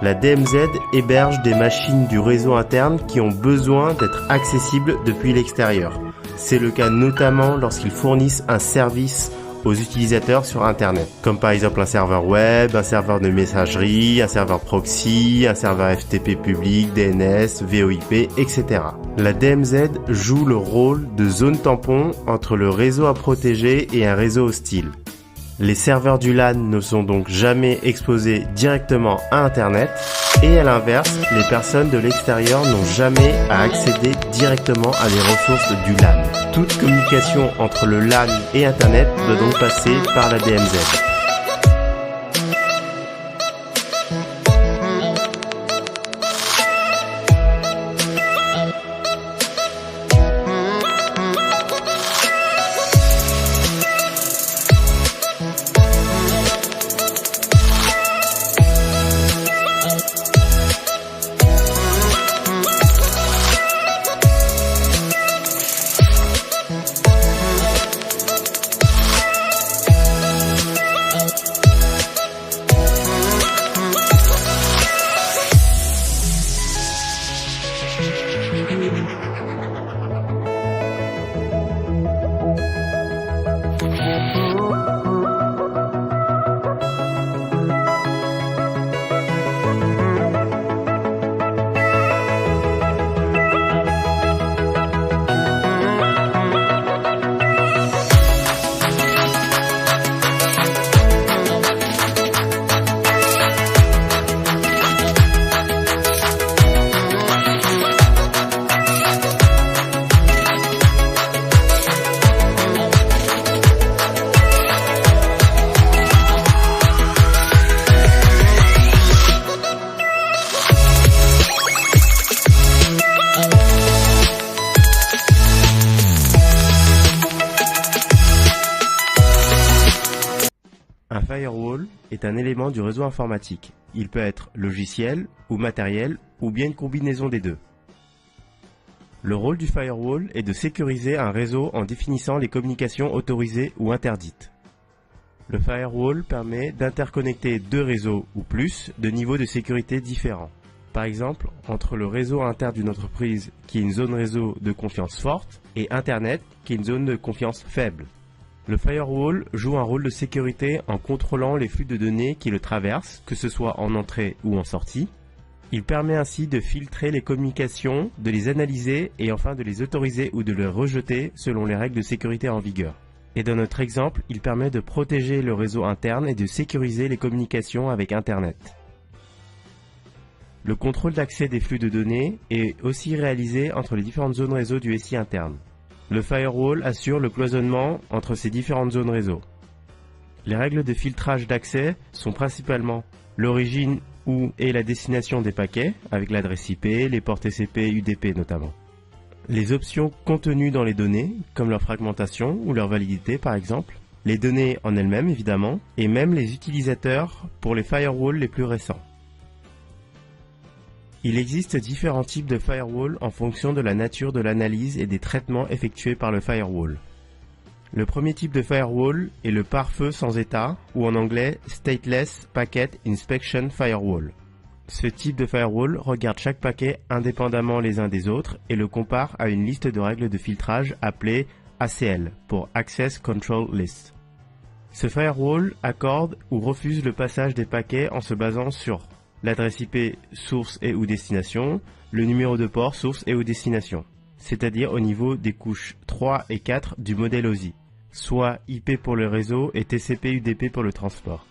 La DMZ héberge des machines du réseau interne qui ont besoin d'être accessibles depuis l'extérieur. C'est le cas notamment lorsqu'ils fournissent un service aux utilisateurs sur Internet, comme par exemple un serveur web, un serveur de messagerie, un serveur proxy, un serveur FTP public, DNS, VoIP, etc. La DMZ joue le rôle de zone tampon entre le réseau à protéger et un réseau hostile. Les serveurs du LAN ne sont donc jamais exposés directement à Internet et à l'inverse, les personnes de l'extérieur n'ont jamais à accéder directement à des ressources du LAN. Toute communication entre le LAN et Internet doit donc passer par la DMZ. Un firewall est un élément du réseau informatique. Il peut être logiciel ou matériel ou bien une combinaison des deux. Le rôle du firewall est de sécuriser un réseau en définissant les communications autorisées ou interdites. Le firewall permet d'interconnecter deux réseaux ou plus de niveaux de sécurité différents. Par exemple, entre le réseau interne d'une entreprise qui est une zone réseau de confiance forte et Internet qui est une zone de confiance faible. Le firewall joue un rôle de sécurité en contrôlant les flux de données qui le traversent, que ce soit en entrée ou en sortie. Il permet ainsi de filtrer les communications, de les analyser et enfin de les autoriser ou de les rejeter selon les règles de sécurité en vigueur. Et dans notre exemple, il permet de protéger le réseau interne et de sécuriser les communications avec Internet. Le contrôle d'accès des flux de données est aussi réalisé entre les différentes zones réseau du SI interne. Le firewall assure le cloisonnement entre ces différentes zones réseau. Les règles de filtrage d'accès sont principalement l'origine ou et la destination des paquets, avec l'adresse IP, les ports TCP, UDP notamment. Les options contenues dans les données, comme leur fragmentation ou leur validité par exemple, les données en elles-mêmes évidemment, et même les utilisateurs pour les firewalls les plus récents. Il existe différents types de firewall en fonction de la nature de l'analyse et des traitements effectués par le firewall. Le premier type de firewall est le pare-feu sans état, ou en anglais Stateless Packet Inspection Firewall. Ce type de firewall regarde chaque paquet indépendamment les uns des autres et le compare à une liste de règles de filtrage appelée ACL pour Access Control List. Ce firewall accorde ou refuse le passage des paquets en se basant sur l'adresse IP source et ou destination, le numéro de port source et ou destination, c'est-à-dire au niveau des couches 3 et 4 du modèle OSI, soit IP pour le réseau et TCP/UDP pour le transport.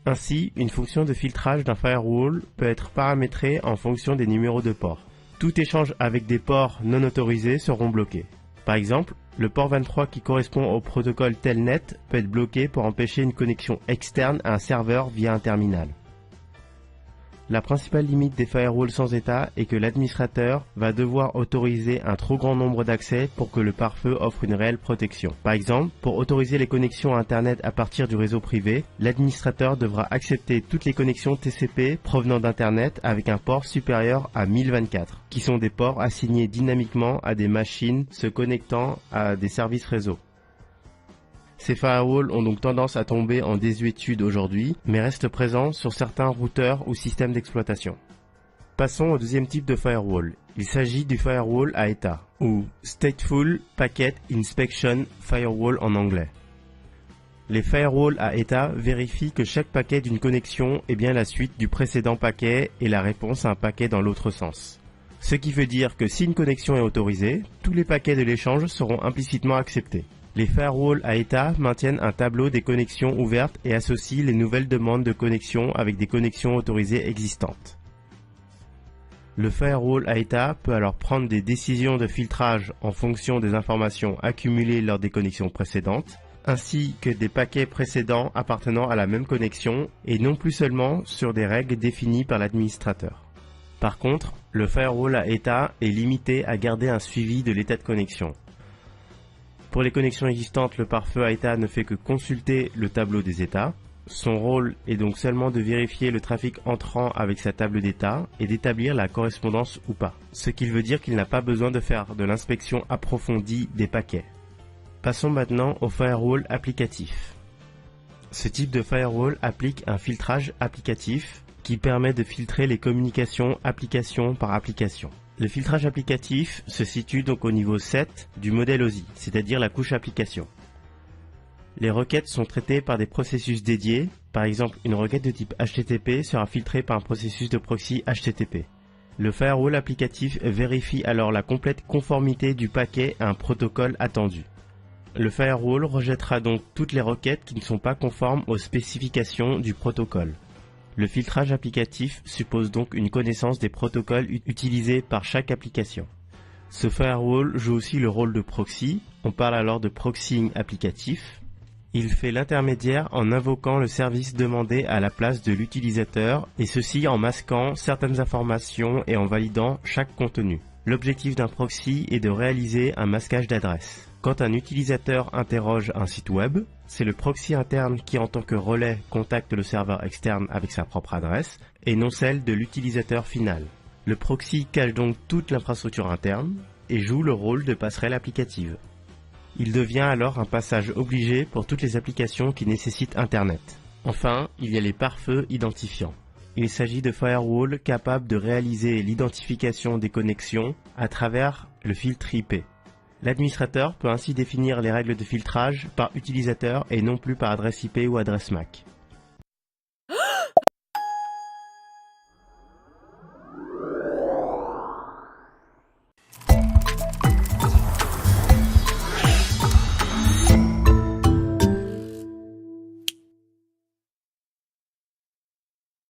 Ainsi, une fonction de filtrage d'un firewall peut être paramétrée en fonction des numéros de port. Tout échange avec des ports non autorisés seront bloqués. Par exemple, le port 23 qui correspond au protocole Telnet peut être bloqué pour empêcher une connexion externe à un serveur via un terminal. La principale limite des firewalls sans état est que l'administrateur va devoir autoriser un trop grand nombre d'accès pour que le pare-feu offre une réelle protection. Par exemple, pour autoriser les connexions à Internet à partir du réseau privé, l'administrateur devra accepter toutes les connexions TCP provenant d'Internet avec un port supérieur à 1024, qui sont des ports assignés dynamiquement à des machines se connectant à des services réseau. Ces firewalls ont donc tendance à tomber en désuétude aujourd'hui, mais restent présents sur certains routeurs ou systèmes d'exploitation. Passons au deuxième type de firewall. Il s'agit du firewall à état, ou Stateful Packet Inspection Firewall en anglais. Les firewalls à état vérifient que chaque paquet d'une connexion est bien la suite du précédent paquet et la réponse à un paquet dans l'autre sens. Ce qui veut dire que si une connexion est autorisée, tous les paquets de l'échange seront implicitement acceptés. Les firewalls à état maintiennent un tableau des connexions ouvertes et associent les nouvelles demandes de connexion avec des connexions autorisées existantes. Le firewall à état peut alors prendre des décisions de filtrage en fonction des informations accumulées lors des connexions précédentes, ainsi que des paquets précédents appartenant à la même connexion et non plus seulement sur des règles définies par l'administrateur. Par contre, le firewall à état est limité à garder un suivi de l'état de connexion. Pour les connexions existantes, le pare-feu à état ne fait que consulter le tableau des états. Son rôle est donc seulement de vérifier le trafic entrant avec sa table d'état et d'établir la correspondance ou pas. Ce qui veut dire qu'il n'a pas besoin de faire de l'inspection approfondie des paquets. Passons maintenant au firewall applicatif. Ce type de firewall applique un filtrage applicatif qui permet de filtrer les communications application par application. Le filtrage applicatif se situe donc au niveau 7 du modèle OSI, c'est-à-dire la couche application. Les requêtes sont traitées par des processus dédiés. Par exemple, une requête de type HTTP sera filtrée par un processus de proxy HTTP. Le firewall applicatif vérifie alors la complète conformité du paquet à un protocole attendu. Le firewall rejettera donc toutes les requêtes qui ne sont pas conformes aux spécifications du protocole. Le filtrage applicatif suppose donc une connaissance des protocoles utilisés par chaque application. Ce firewall joue aussi le rôle de proxy. On parle alors de proxying applicatif. Il fait l'intermédiaire en invoquant le service demandé à la place de l'utilisateur, et ceci en masquant certaines informations et en validant chaque contenu. L'objectif d'un proxy est de réaliser un masquage d'adresse. Quand un utilisateur interroge un site web, c'est le proxy interne qui, en tant que relais, contacte le serveur externe avec sa propre adresse, et non celle de l'utilisateur final. Le proxy cache donc toute l'infrastructure interne et joue le rôle de passerelle applicative. Il devient alors un passage obligé pour toutes les applications qui nécessitent Internet. Enfin, il y a les pare-feux identifiants. Il s'agit de firewalls capables de réaliser l'identification des connexions à travers le filtre IP. L'administrateur peut ainsi définir les règles de filtrage par utilisateur et non plus par adresse IP ou adresse MAC.